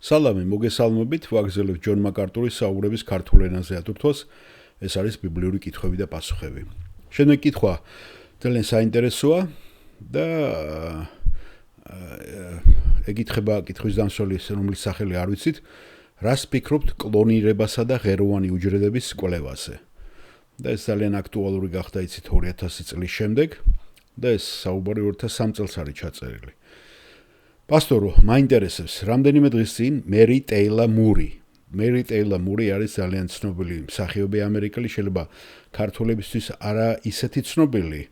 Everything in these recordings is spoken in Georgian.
სალამი, მოგესალმებით, ვაგრძელებთ ჯონ მაკარტურის საუბრების ქართულ ენაზე ატვირთვას. ეს არის ბიბლიური კითხვები და პასუხები. Შემდეგი კითხვა ძალიან საინტერესოა და ეკითხება კითხვის დამსვლის, რომლის სახელი არ ვიცით, რას ფიქრობთ კლონირებასა და ღეროვანი უჯრედების კვლევაზე? და ეს ძალიან აქტუალური გახდა იცით 2000 წლის შემდეგ და ეს საუბარი 2003 წელს არის ჩაწერილი. Pastoru, მაინტერესებს, რამდენიმე დღის წინ მერი ტეილორ მური. მერი ტეილორ მური არის ძალიან ცნობილი მსახიობი ამერიკელი, შეიძლება ქართველებისთვის არა ისეთი ცნობილი,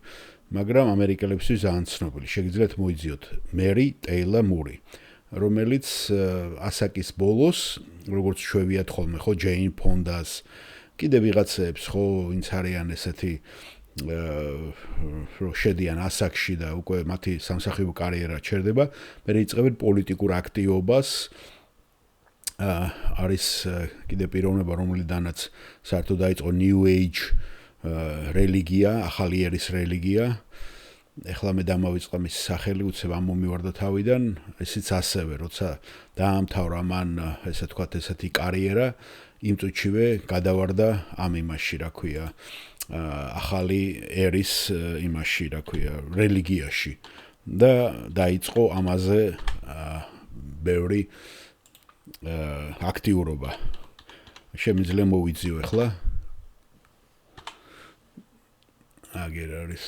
მაგრამ ამერიკელებისთვის ძალიან ცნობილი. შეგიძლიათ მოიძიოთ მერი ტეილორ მური, რომელიც ასაკის ბოლოს, როგორც შვევიათ ხოლმე, ხო, ჯეინ ფონდას, კიდე ვიღაცებს, ხო, ვინც არიან ესეთი შედიან ასაკში და უკვე მათი სამსახიობო კარიერა ჩერდება, მე იწყებენ პოლიტიკურ აქტივობას. არის კიდე პიროვნება, რომელიდანაც საერთოდ დაიწყო New Age რელიგია, ახალი ერის რელიგია. ეხლა მე დამავიწყა მის სახელი, უცებ ამ მომივარდა თავიდან, ესეც ასევე, როცა დაამთავრა მან, ესე თქვათ, ესეთი კარიერა, იმ წუთშივე გადავარდა ამ იმაში, რა ქვია, ახალი ერის იმაში, რა ქვია, რელიგიაში და დაიწყო ამაზე ბევრი აქტიურობა. შემიძლია მოვიძიო ახლა. აგერ არის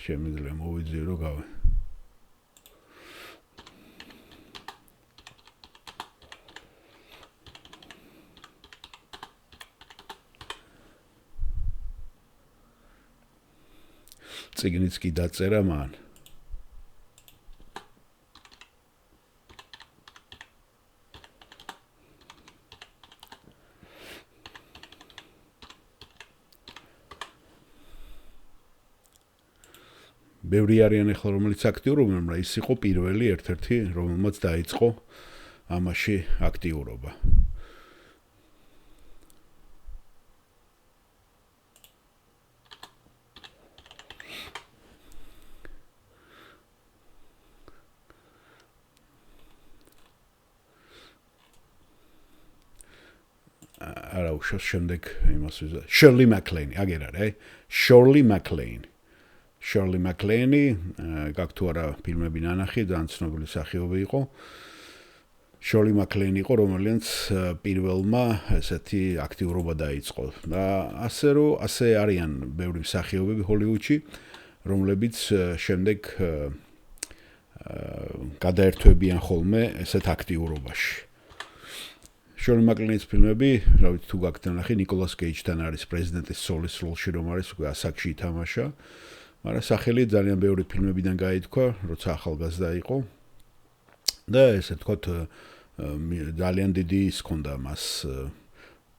შემიძლია მოვიძიო რომ გავე. წიგნიც კი დაწერა მან. ბევრი არიან ახლა რომელიც აქტიურობენ, მაგრამ ის იყო პირველი ერთ-ერთი, რომელმაც დაიწყო ამაში აქტიურობა. არა უშავს შემდეგ იმას ვიზა. Shirley MacLaine, აგერ არის, Shirley MacLaine. Shirley MacLaine, გაქთუ არა ფილმები ნანახი, ძალიან ცნობილი მსახიობი იყო. Shirley MacLaine იყო, რომელიც პირველმა ესეთი აქტიურობა დაიწყო. და ასე არიან ბევრი მსახიობები ჰოლივუდში, რომლებიც შემდეგ გადაერთვებიან ხოლმე ესეთ აქტიურობაში. Shirley MacLaine-ის ფილმები, რა ვიცი თუ გაქვთ ნახე, ნიკოლას კეიჯთან არის პრეზიდენტის სოლის როლში, რომ არის უკვე ასაკში ითამაშა. მაგრამ სახელი ძალიან ბევრი ფილმებიდან გაითქვა, როცა ახალგაზრდა იყო. და ესე თქვათ ძალიან დიდი ის ჰქონდა მას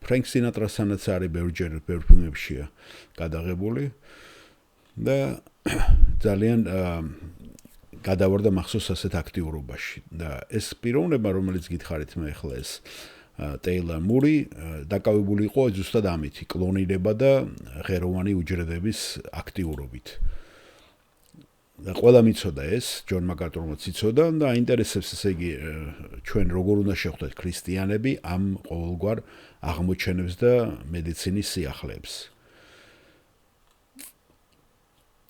ფრენკ სინატრასთანაც არის ბევრჯერ ბევრ ფილმებშია გადაღებული. და ძალიან გადავარდა მახსოვს ასეთ აქტიურობაში. და ეს პიროვნება, რომელიც გითხარით მე ახლა ეს ტეილორ მური დაკავებული იყო ზუსტად ამით, კლონირება და ღეროვანი უჯრედების აქტიურობით. და ყველა მიცოდა ეს, ჯონ მაკარტურმაც იცოდა და აინტერესებს ესე იგი ჩვენ როგორ უნდა შევხვდეთ ქრისტიანები ამ ყოველგვარ აღმოჩენებს და მედიცინის სიახლეებს.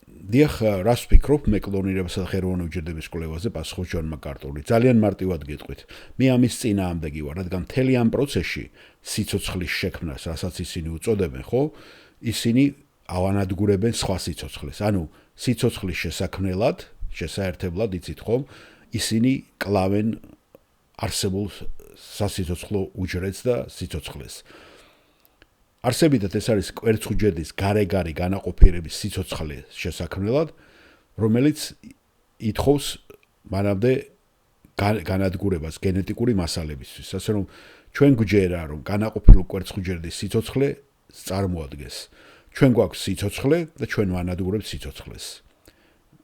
დიახ, რას ვფიქრობ მე კლონირებასა და ღეროვანი უჯრედების კვლევაზე, პასუხობს ჯონ მაკარტური. ძალიან მარტივად გეტყვით. მე ამის წინააღმდეგი ვარ, რადგან მთელი ამ პროცესში სიცოცხლის შექმნას, რასაც ისინი უწოდებენ, ხო? ისინი ავანადგურებენ სხვა სიცოცხლეს. ანუ სიცოცხლის შესაქმნელად, შესაერთებლად იცით ხომ, ისინი კლავენ არსებულ სასიცოცხლო უჯრედს და სიცოცხლეს. არსებითად ეს არის კვერცხუჯრედის გარე-გარე განაყოფიერების სიცოცხლე შესაქმნელად, რომელიც ითხოვს მანამდე განადგურებას გენეტიკური მასალებისთვის. ასე რომ ჩვენ გვჯერა რომ განაყოფილო კვერცხუჯრედის სიცოცხლე წარმოადგენს. ჩვენ გვაქვს სიცოცხლე და ჩვენ ვანადგურებთ სიცოცხლეს.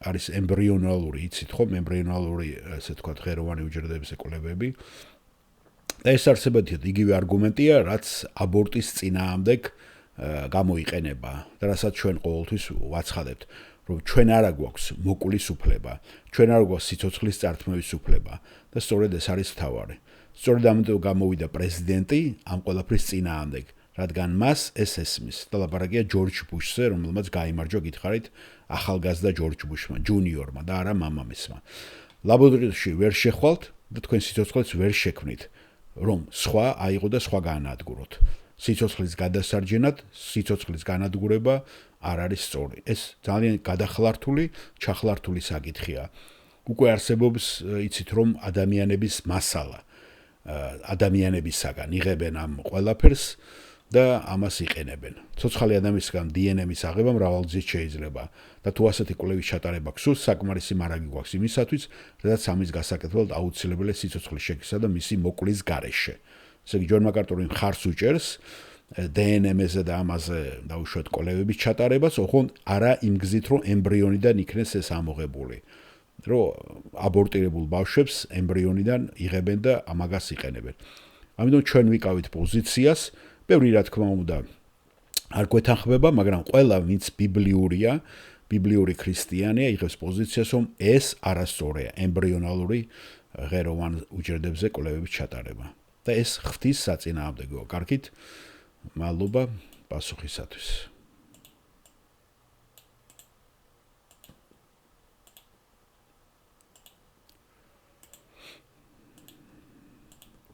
არის ემბრიონალური, იცით ხომ, ემბრიონალური, ასე თქვათ, ღეროვანი უჯრედების კვლევები. და ეს არსებითად იგივე არგუმენტია, რაც აბორტის წინააღმდეგ გამოიყენება და რასაც ჩვენ ყოველთვის ვაცხადებთ, რომ ჩვენ არ გვაქვს მოკვლის უფლება, ჩვენ არ გვაქვს სიცოცხლის წართმევის უფლება და სწორედ ეს არის მთავარი. სწორედ ამიტომ გამოვიდა პრეზიდენტი ამ ყველაფრის წინააღმდეგ, რადგან მას ეს ესმის და ლაპარაკია ჯორჯ ბუშზე, რომელმაც გაიმარჯვა გითხარით ახალგაზრდა ჯორჯ ბუშმა, ჯუნიორმა და არა მამამისმა. ლაბორატორიაში ვერ შეხვალთ და თქვენ სიცოცხლეც ვერ შექმნით, რომ სხვა აიღო და სხვა გაანადგუროთ. სიცოცხლის გადასარჯენად, სიცოცხლის განადგურება არ არის სწორი. ეს ძალიან გადახლართული, ჩახლართული საკითხია. უკვე არსებობს, იცით რომ ადამიანების მასალა, ადამიანებისაგან იღებენ ამ ყველაფერს და ამას იყენებენ. ცოცხალი ადამიანისგან დნმ-ის აღება მრავალგზით შეიძლება და თუ ასეთი კვლევის ჩატარება გსურთ, საკმარისი მარაგი გვაქვს იმისათვის, რადგან ამის გასაკეთებლად აუცილებელია სიცოცხლის შექმნა და მისი მოკვლის გარეშე. ესე იგი, ჯონ მაკარტური მხარს უჭერს დნმ-ზე და ამაზე დაუშვათ კვლევების ჩატარებას, ოღონდ არა იმ გზით, რომ ემბრიონიდან იქნეს ეს ამოღებული. რომ აბორტირებულ ბავშვებს ემბრიონიდან იღებენ და ამაგას იყენებენ. ამიტომ ჩვენ ვიკავით პოზიციას, ბევრი რა თქმა უნდა არ გვეთანხმება, მაგრამ ყველა ვინც ბიბლიურია, ბიბლიური ქრისტიანია, იღებს პოზიციას, რომ ეს არასწორია ემბრიონალური ღეროვან უჯრედებზე კვლევების ჩატარება. და ეს ღვთის საწინააღმდეგოა. კარგით, მადლობა პასუხისათვის.